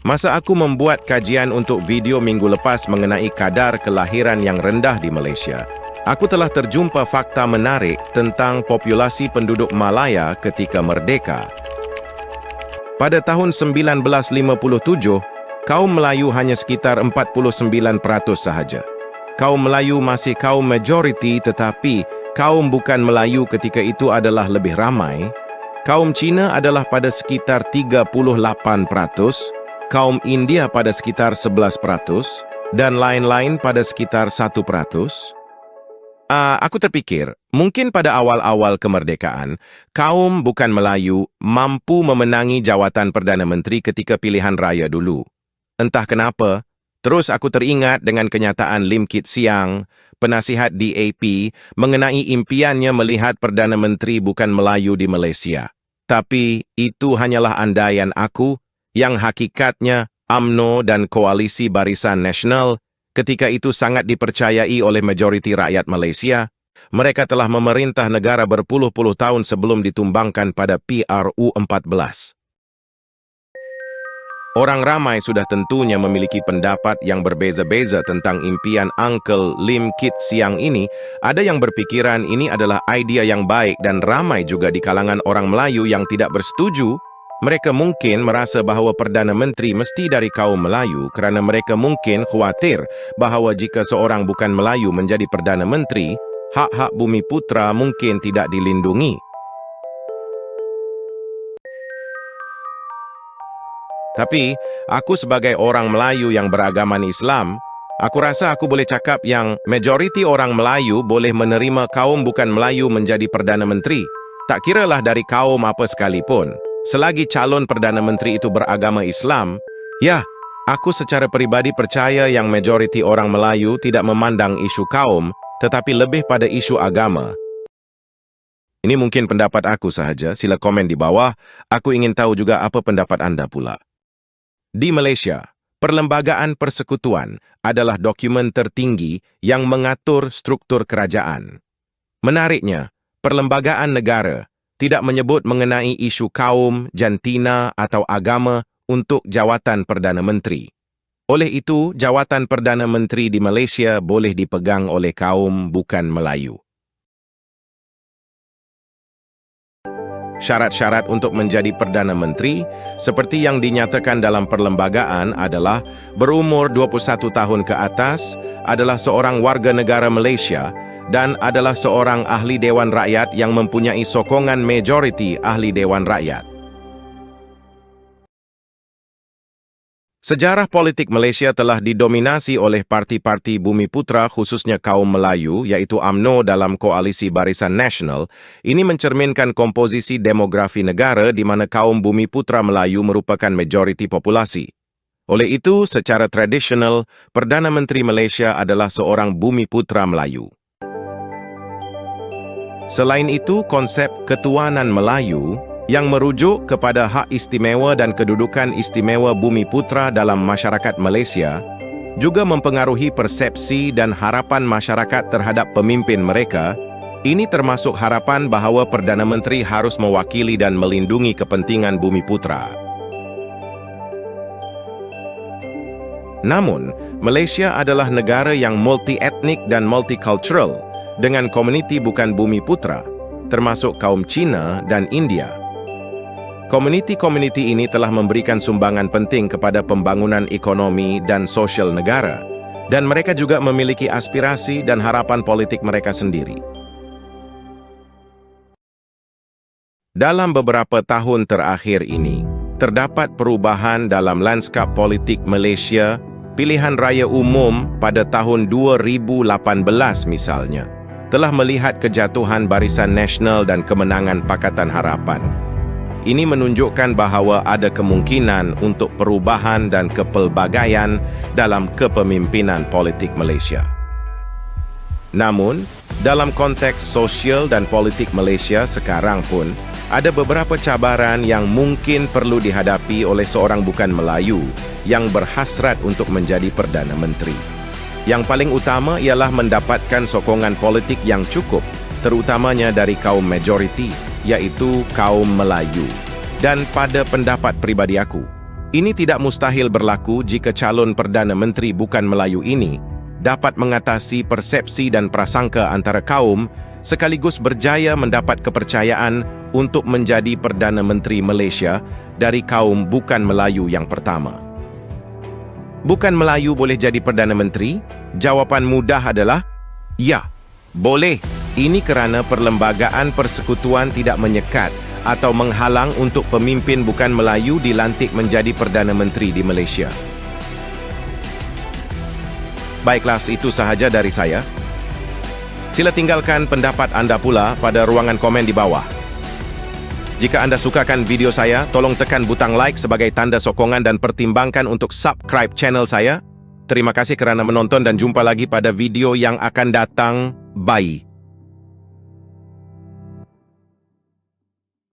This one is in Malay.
Masa aku membuat kajian untuk video minggu lepas mengenai kadar kelahiran yang rendah di Malaysia, aku telah terjumpa fakta menarik tentang populasi penduduk Malaya ketika merdeka. Pada tahun 1957, kaum Melayu hanya sekitar 49% sahaja. Kaum Melayu masih kaum majoriti, tetapi kaum bukan Melayu ketika itu adalah lebih ramai. Kaum Cina adalah pada sekitar 38%, kaum India pada sekitar 11%, dan lain-lain pada sekitar 1%. Aku terfikir, mungkin pada awal-awal kemerdekaan, kaum bukan Melayu mampu memenangi jawatan Perdana Menteri ketika pilihan raya dulu. Entah kenapa, terus aku teringat dengan kenyataan Lim Kit Siang, penasihat DAP, mengenai impiannya melihat Perdana Menteri bukan Melayu di Malaysia. Tapi itu hanyalah andaian aku, yang hakikatnya UMNO dan Koalisi Barisan Nasional ketika itu sangat dipercayai oleh majoriti rakyat Malaysia. Mereka telah memerintah negara berpuluh-puluh tahun sebelum ditumbangkan pada PRU 14. Orang ramai sudah tentunya memiliki pendapat yang berbeza-beza tentang impian Uncle Lim Kit Siang ini. Ada yang berpikiran ini adalah idea yang baik dan ramai juga di kalangan orang Melayu yang tidak bersetuju. Mereka mungkin merasa bahawa Perdana Menteri mesti dari kaum Melayu kerana mereka mungkin khawatir bahawa jika seorang bukan Melayu menjadi Perdana Menteri, hak-hak bumi putra mungkin tidak dilindungi. Tapi, aku sebagai orang Melayu yang beragaman Islam, aku rasa aku boleh cakap yang majoriti orang Melayu boleh menerima kaum bukan Melayu menjadi Perdana Menteri. Tak kiralah dari kaum apa sekalipun. Selagi calon Perdana Menteri itu beragama Islam, ya, aku secara peribadi percaya yang majoriti orang Melayu tidak memandang isu kaum, tetapi lebih pada isu agama. Ini mungkin pendapat aku sahaja, sila komen di bawah. Aku ingin tahu juga apa pendapat anda pula. Di Malaysia, Perlembagaan Persekutuan adalah dokumen tertinggi yang mengatur struktur kerajaan. Menariknya, Perlembagaan Negara tidak menyebut mengenai isu kaum, jantina atau agama untuk jawatan Perdana Menteri. Oleh itu, jawatan Perdana Menteri di Malaysia boleh dipegang oleh kaum bukan Melayu. Syarat-syarat untuk menjadi Perdana Menteri, seperti yang dinyatakan dalam perlembagaan adalah berumur 21 tahun ke atas, adalah seorang warga negara Malaysia, dan adalah seorang ahli Dewan Rakyat yang mempunyai sokongan majoriti ahli Dewan Rakyat. Sejarah politik Malaysia telah didominasi oleh parti-parti bumi putra khususnya kaum Melayu, iaitu UMNO dalam Koalisi Barisan Nasional. Ini mencerminkan komposisi demografi negara di mana kaum bumi putra Melayu merupakan majoriti populasi. Oleh itu, secara tradisional, Perdana Menteri Malaysia adalah seorang bumi putra Melayu. Selain itu, konsep ketuanan Melayu yang merujuk kepada hak istimewa dan kedudukan istimewa bumi putra dalam masyarakat Malaysia juga mempengaruhi persepsi dan harapan masyarakat terhadap pemimpin mereka. Ini termasuk harapan bahawa Perdana Menteri harus mewakili dan melindungi kepentingan bumi putra. Namun, Malaysia adalah negara yang multi-etnik dan multicultural dengan komuniti bukan bumi putra, termasuk kaum Cina dan India. Komuniti-komuniti ini telah memberikan sumbangan penting kepada pembangunan ekonomi dan sosial negara, dan mereka juga memiliki aspirasi dan harapan politik mereka sendiri. Dalam beberapa tahun terakhir ini, terdapat perubahan dalam lanskap politik Malaysia. Pilihan raya umum pada tahun 2018 misalnya, telah melihat kejatuhan Barisan Nasional dan kemenangan Pakatan Harapan. Ini menunjukkan bahawa ada kemungkinan untuk perubahan dan kepelbagaian dalam kepemimpinan politik Malaysia. Namun, dalam konteks sosial dan politik Malaysia sekarang pun, ada beberapa cabaran yang mungkin perlu dihadapi oleh seorang bukan Melayu yang berhasrat untuk menjadi Perdana Menteri. Yang paling utama ialah mendapatkan sokongan politik yang cukup, terutamanya dari kaum majoriti, iaitu kaum Melayu. Dan pada pendapat pribadi aku, Ini tidak mustahil berlaku jika calon Perdana Menteri bukan Melayu ini dapat mengatasi persepsi dan prasangka antara kaum sekaligus berjaya mendapat kepercayaan untuk menjadi Perdana Menteri Malaysia dari kaum bukan Melayu yang pertama. Bukan Melayu boleh jadi Perdana Menteri? Jawapan mudah adalah, ya, boleh. Ini kerana Perlembagaan Persekutuan tidak menyekat atau menghalang untuk pemimpin bukan Melayu dilantik menjadi Perdana Menteri di Malaysia. Baiklah, itu sahaja dari saya. Sila tinggalkan pendapat anda pula pada ruangan komen di bawah. Jika anda sukakan video saya, tolong tekan butang like sebagai tanda sokongan dan pertimbangkan untuk subscribe channel saya. Terima kasih kerana menonton dan jumpa lagi pada video yang akan datang. Bye.